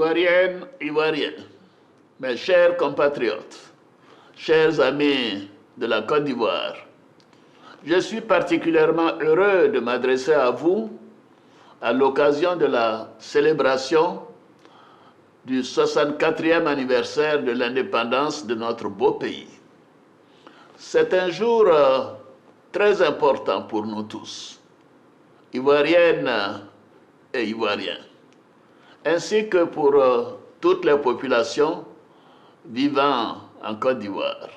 Ivoiriennes, Ivoiriens, mes chers compatriotes, chers amis de la Côte d'Ivoire, je suis particulièrement heureux de m'adresser à vous à l'occasion de la célébration du 64e anniversaire de l'indépendance de notre beau pays. C'est un jour très important pour nous tous, Ivoiriennes et Ivoiriens, ainsi que pour toutes les populations vivant en Côte d'Ivoire.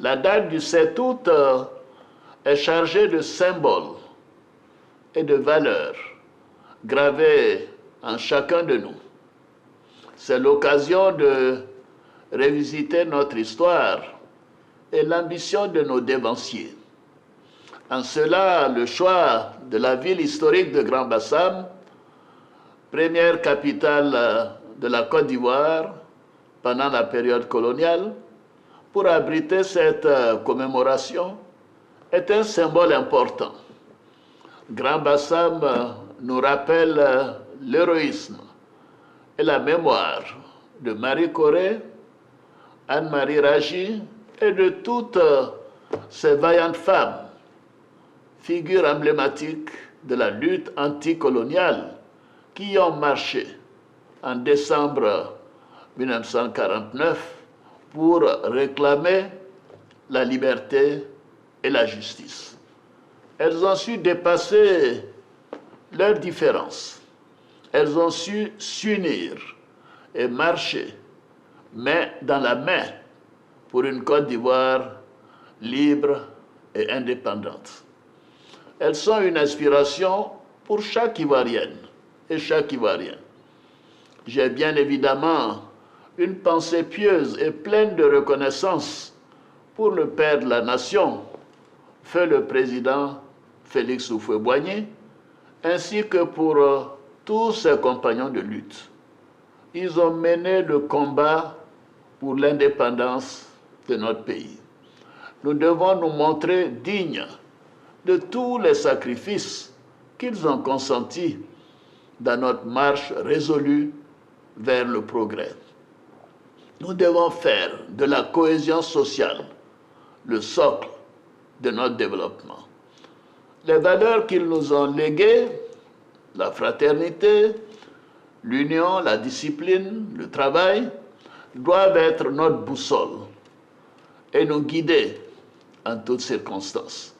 La date du 7 août est chargée de symboles et de valeurs gravées en chacun de nous. C'est l'occasion de revisiter notre histoire et l'ambition de nos dévanciers. En cela, le choix de la ville historique de Grand Bassam, première capitale de la Côte d'Ivoire pendant la période coloniale, pour abriter cette commémoration, est un symbole important. Grand Bassam nous rappelle l'héroïsme et la mémoire de Marie Corée, Anne-Marie Raji et de toutes ces vaillantes femmes, figures emblématiques de la lutte anticoloniale qui ont marché en décembre 1949 pour réclamer la liberté et la justice. Elles ont su dépasser leurs différences. Elles ont su s'unir et marcher main dans la main pour une Côte d'Ivoire libre et indépendante. Elles sont une inspiration pour chaque Ivoirienne et chaque Ivoirien. J'ai bien évidemment une pensée pieuse et pleine de reconnaissance pour le père de la nation, feu le président Félix Houphouët-Boigny, ainsi que pour tous ses compagnons de lutte. Ils ont mené le combat pour l'indépendance de notre pays. Nous devons nous montrer dignes de tous les sacrifices qu'ils ont consentis dans notre marche résolue vers le progrès. Nous devons faire de la cohésion sociale le socle de notre développement. Les valeurs qu'ils nous ont léguées, la fraternité, l'union, la discipline, le travail, doivent être notre boussole et nous guider en toutes circonstances.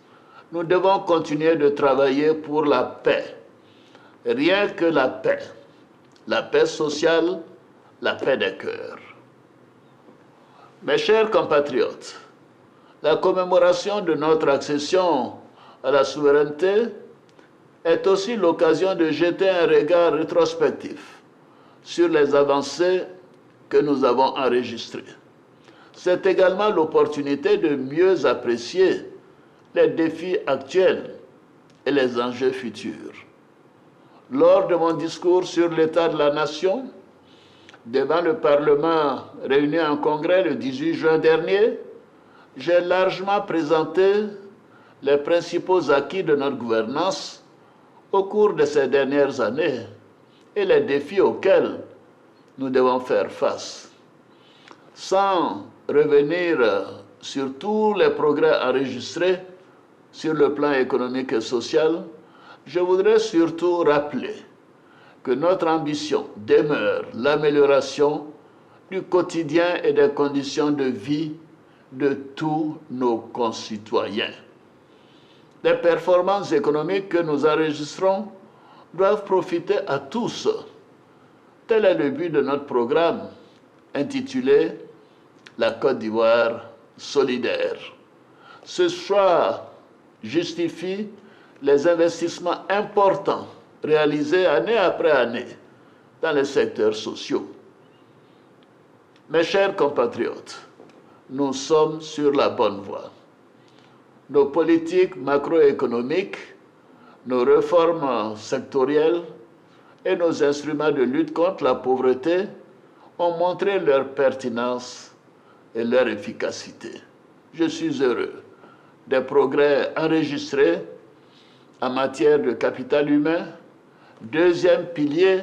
Nous devons continuer de travailler pour la paix. Rien que la paix sociale, la paix des cœurs. Mes chers compatriotes, la commémoration de notre accession à la souveraineté est aussi l'occasion de jeter un regard rétrospectif sur les avancées que nous avons enregistrées. C'est également l'opportunité de mieux apprécier les défis actuels et les enjeux futurs. Lors de mon discours sur l'état de la nation, devant le Parlement réuni en congrès le 18 juin dernier, j'ai largement présenté les principaux acquis de notre gouvernance au cours de ces dernières années et les défis auxquels nous devons faire face. Sans revenir sur tous les progrès enregistrés sur le plan économique et social, je voudrais surtout rappeler que notre ambition demeure l'amélioration du quotidien et des conditions de vie de tous nos concitoyens. Les performances économiques que nous enregistrons doivent profiter à tous. Tel est le but de notre programme intitulé « La Côte d'Ivoire solidaire ». Ce choix justifie les investissements importants réalisés année après année dans les secteurs sociaux. Mes chers compatriotes, nous sommes sur la bonne voie. Nos politiques macroéconomiques, nos réformes sectorielles et nos instruments de lutte contre la pauvreté ont montré leur pertinence et leur efficacité. Je suis heureux des progrès enregistrés en matière de capital humain, deuxième pilier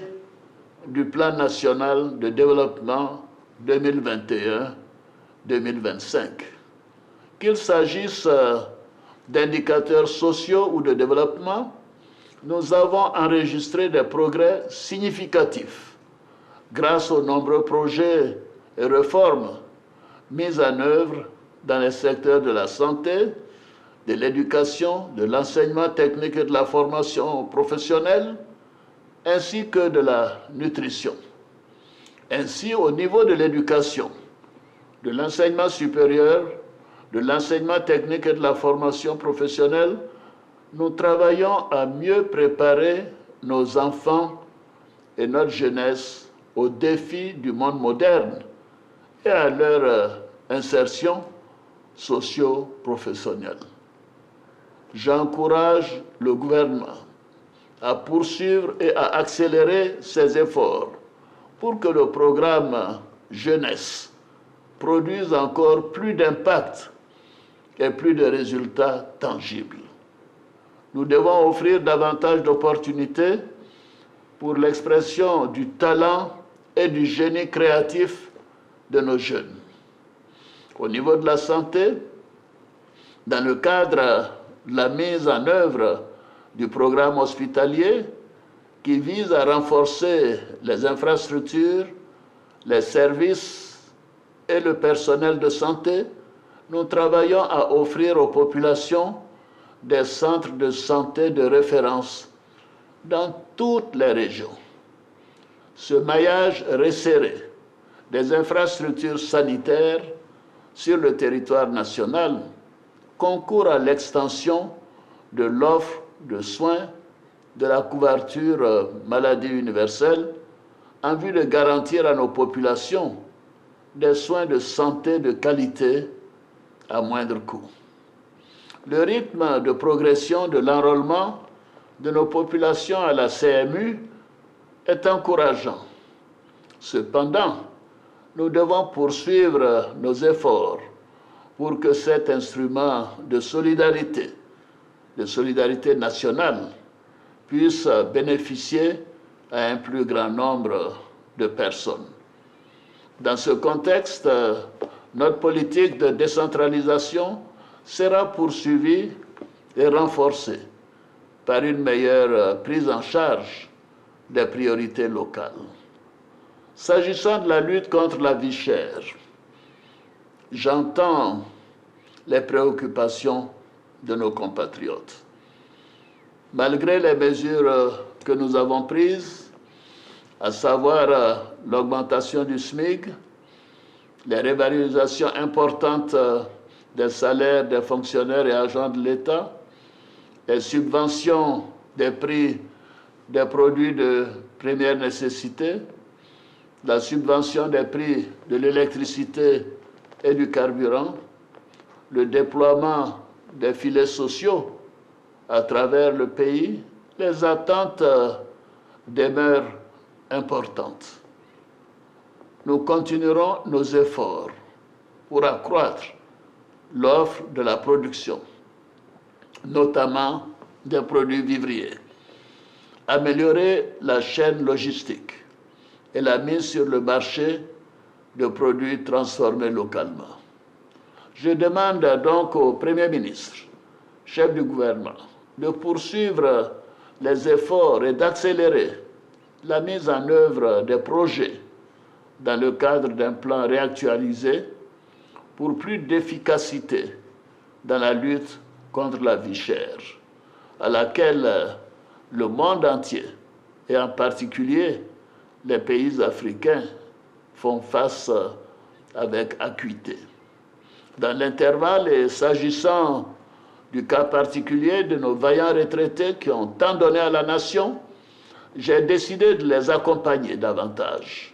du Plan national de développement 2021-2025. Qu'il s'agisse d'indicateurs sociaux ou de développement, nous avons enregistré des progrès significatifs grâce aux nombreux projets et réformes mis en œuvre dans les secteurs de la santé, de l'éducation, de l'enseignement technique et de la formation professionnelle, ainsi que de la nutrition. Ainsi, au niveau de l'éducation, de l'enseignement supérieur, de l'enseignement technique et de la formation professionnelle, nous travaillons à mieux préparer nos enfants et notre jeunesse aux défis du monde moderne et à leur insertion socio-professionnelle. J'encourage le gouvernement à poursuivre et à accélérer ses efforts pour que le programme jeunesse produise encore plus d'impact et plus de résultats tangibles. Nous devons offrir davantage d'opportunités pour l'expression du talent et du génie créatif de nos jeunes. Au niveau de la santé, dans le cadre de la mise en œuvre du programme hospitalier qui vise à renforcer les infrastructures, les services et le personnel de santé, nous travaillons à offrir aux populations des centres de santé de référence dans toutes les régions. Ce maillage resserré des infrastructures sanitaires sur le territoire national concourt à l'extension de l'offre de soins de la couverture maladie universelle en vue de garantir à nos populations des soins de santé de qualité à moindre coût. Le rythme de progression de l'enrôlement de nos populations à la CMU est encourageant. Cependant, nous devons poursuivre nos efforts pour que cet instrument de solidarité nationale, puisse bénéficier à un plus grand nombre de personnes. Dans ce contexte, notre politique de décentralisation sera poursuivie et renforcée par une meilleure prise en charge des priorités locales. S'agissant de la lutte contre la vie chère, j'entends les préoccupations de nos compatriotes. Malgré les mesures que nous avons prises, à savoir l'augmentation du SMIC, les revalorisations importantes des salaires des fonctionnaires et agents de l'État, les subventions des prix des produits de première nécessité, la subvention des prix de l'électricité et du carburant, le déploiement des filets sociaux à travers le pays, les attentes demeurent importantes. Nous continuerons nos efforts pour accroître l'offre de la production, notamment des produits vivriers, améliorer la chaîne logistique et la mise sur le marché de produits transformés localement. Je demande donc au Premier ministre, chef du gouvernement, de poursuivre les efforts et d'accélérer la mise en œuvre des projets dans le cadre d'un plan réactualisé pour plus d'efficacité dans la lutte contre la vie chère, à laquelle le monde entier, et en particulier les pays africains, font face avec acuité. Dans l'intervalle, et s'agissant du cas particulier de nos vaillants retraités qui ont tant donné à la nation, j'ai décidé de les accompagner davantage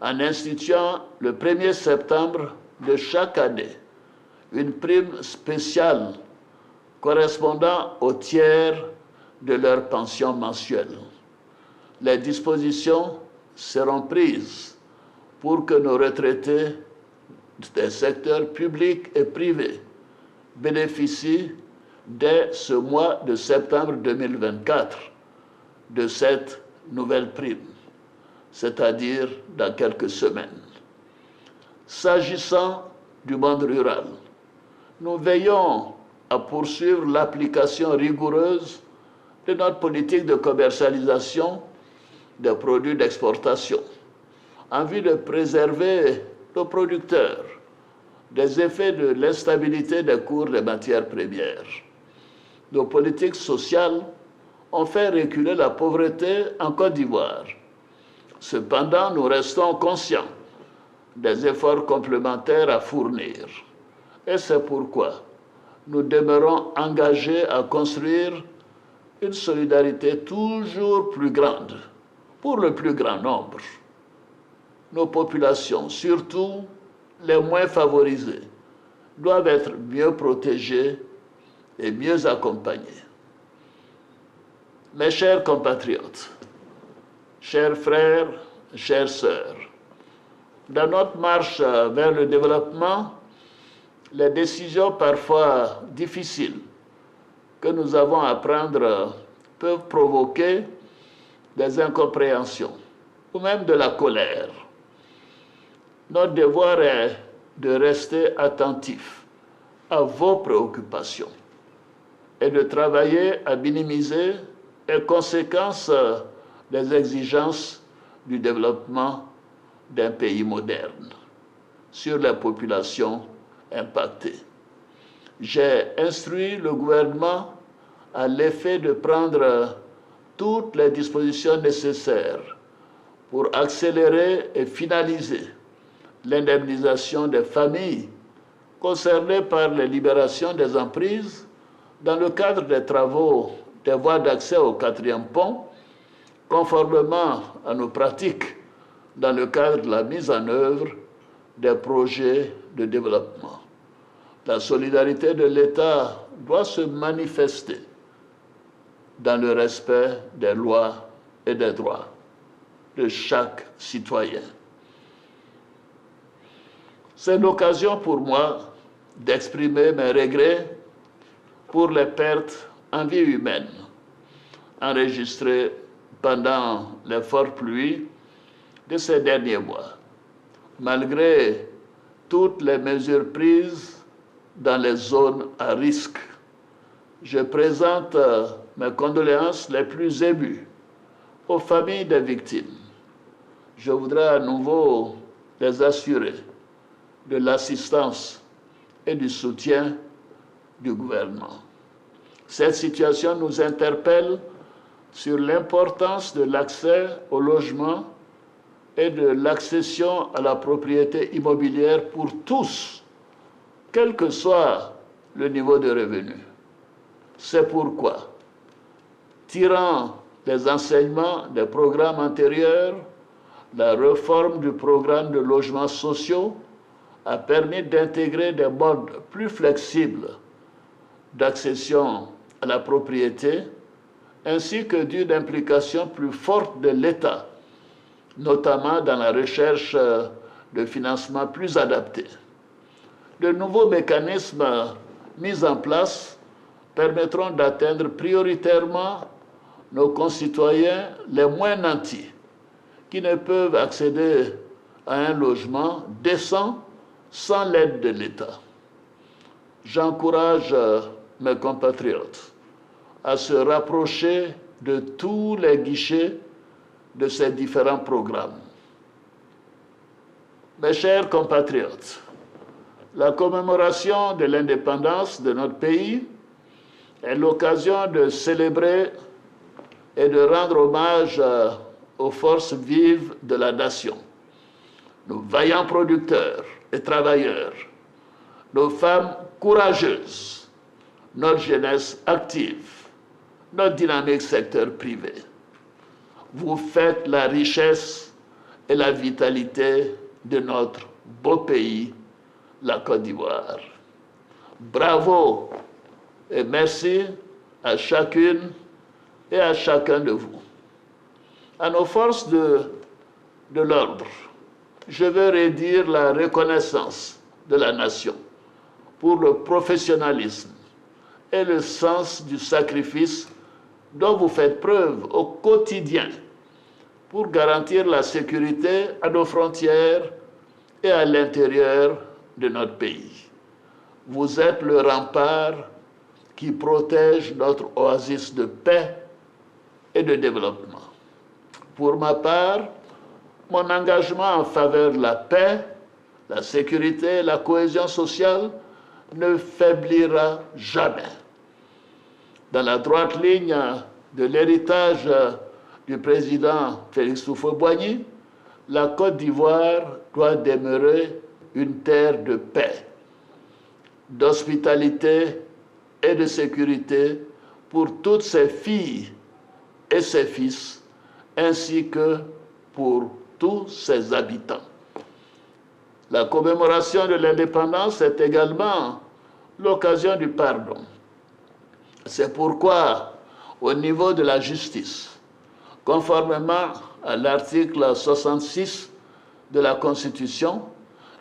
en instituant le 1er septembre de chaque année une prime spéciale correspondant au tiers de leur pension mensuelle. Les dispositions seront prises pour que nos retraités des secteurs publics et privés bénéficient dès ce mois de septembre 2024 de cette nouvelle prime. c'est-à-dire dans quelques semaines. S'agissant du monde rural, nous veillons à poursuivre l'application rigoureuse de notre politique de commercialisation des produits d'exportation en vue de préserver nos producteurs des effets de l'instabilité des cours des matières premières. Nos politiques sociales ont fait reculer la pauvreté en Côte d'Ivoire. Cependant, nous restons conscients des efforts complémentaires à fournir. Et c'est pourquoi nous demeurons engagés à construire une solidarité toujours plus grande pour le plus grand nombre. Nos populations, surtout les moins favorisées, doivent être mieux protégées et mieux accompagnées. Mes chers compatriotes, chers frères, chères sœurs, dans notre marche vers le développement, les décisions parfois difficiles que nous avons à prendre peuvent provoquer des incompréhensions ou même de la colère. Notre devoir est de rester attentif à vos préoccupations et de travailler à minimiser les conséquences des exigences du développement d'un pays moderne sur les populations impactées. J'ai instruit le gouvernement à l'effet de prendre toutes les dispositions nécessaires pour accélérer et finaliser l'indemnisation des familles concernées par les libérations des emprises dans le cadre des travaux des voies d'accès au 4e pont, conformément à nos pratiques dans le cadre de la mise en œuvre des projets de développement. La solidarité de l'État doit se manifester dans le respect des lois et des droits de chaque citoyen. C'est l'occasion pour moi d'exprimer mes regrets pour les pertes en vie humaine enregistrées pendant les fortes pluies de ces derniers mois. Malgré toutes les mesures prises dans les zones à risque, je présente mes condoléances les plus émues aux familles des victimes. Je voudrais à nouveau les assurer de l'assistance et du soutien du gouvernement. Cette situation nous interpelle sur l'importance de l'accès au logement et de l'accession à la propriété immobilière pour tous, quel que soit le niveau de revenu. C'est pourquoi, tirant les enseignements des programmes antérieurs, la réforme du programme de logements sociaux a permis d'intégrer des modes plus flexibles d'accession à la propriété, ainsi que d'une implication plus forte de l'État, notamment dans la recherche de financements plus adaptés. De nouveaux mécanismes mis en place permettront d'atteindre prioritairement nos concitoyens les moins nantis, qui ne peuvent accéder à un logement décent sans l'aide de l'État. J'encourage mes compatriotes à se rapprocher de tous les guichets de ces différents programmes. Mes chers compatriotes, la commémoration de l'indépendance de notre pays est l'occasion de célébrer et de rendre hommage aux forces vives de la nation, nos vaillants producteurs et travailleurs, nos femmes courageuses, notre jeunesse active, notre dynamique secteur privé. Vous faites la richesse et la vitalité de notre beau pays, la Côte d'Ivoire. Bravo et merci à chacune et à chacun de vous. À nos forces de l'ordre, je veux redire la reconnaissance de la nation pour le professionnalisme et le sens du sacrifice dont vous faites preuve au quotidien pour garantir la sécurité à nos frontières et à l'intérieur de notre pays. Vous êtes le rempart qui protège notre oasis de paix et de développement. Pour ma part, mon engagement en faveur de la paix, la sécurité et la cohésion sociale ne faiblira jamais. Dans la droite ligne de l'héritage du président Félix Houphouët-Boigny, la Côte d'Ivoire doit demeurer une terre de paix, d'hospitalité et de sécurité pour toutes ses filles et ses fils, ainsi que pour tous ses habitants. La commémoration de l'indépendance est également l'occasion du pardon. C'est pourquoi, au niveau de la justice, conformément à l'article 66 de la Constitution,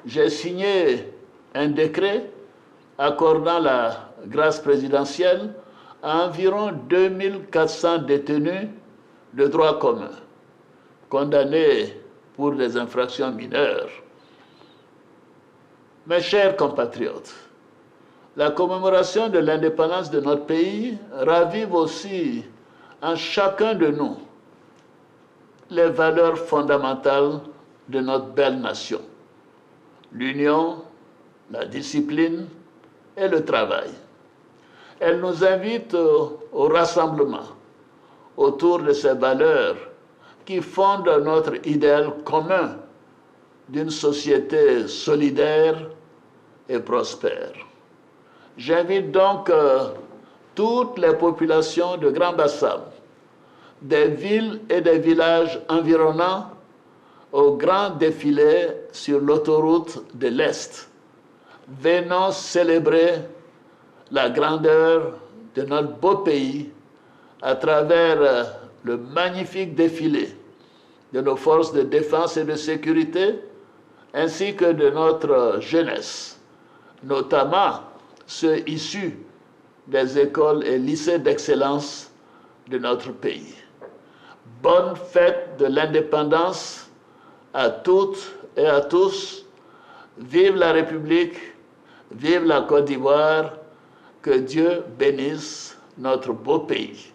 j'ai signé un décret accordant la grâce présidentielle à environ 2400 détenus de droit commun, condamnés pour des infractions mineures. Mes chers compatriotes, la commémoration de l'indépendance de notre pays ravive aussi en chacun de nous les valeurs fondamentales de notre belle nation: l'union, la discipline et le travail. Elle nous invite au rassemblement autour de ces valeurs qui fondent notre idéal commun d'une société solidaire et prospère. J'invite donc toutes les populations de Grand Bassam, des villes et des villages environnants au grand défilé sur l'autoroute de l'Est. Venons célébrer la grandeur de notre beau pays à travers le magnifique défilé de nos forces de défense et de sécurité, ainsi que de notre jeunesse, notamment ceux issus des écoles et lycées d'excellence de notre pays. Bonne fête de l'indépendance à toutes et à tous. Vive la République, vive la Côte d'Ivoire, que Dieu bénisse notre beau pays.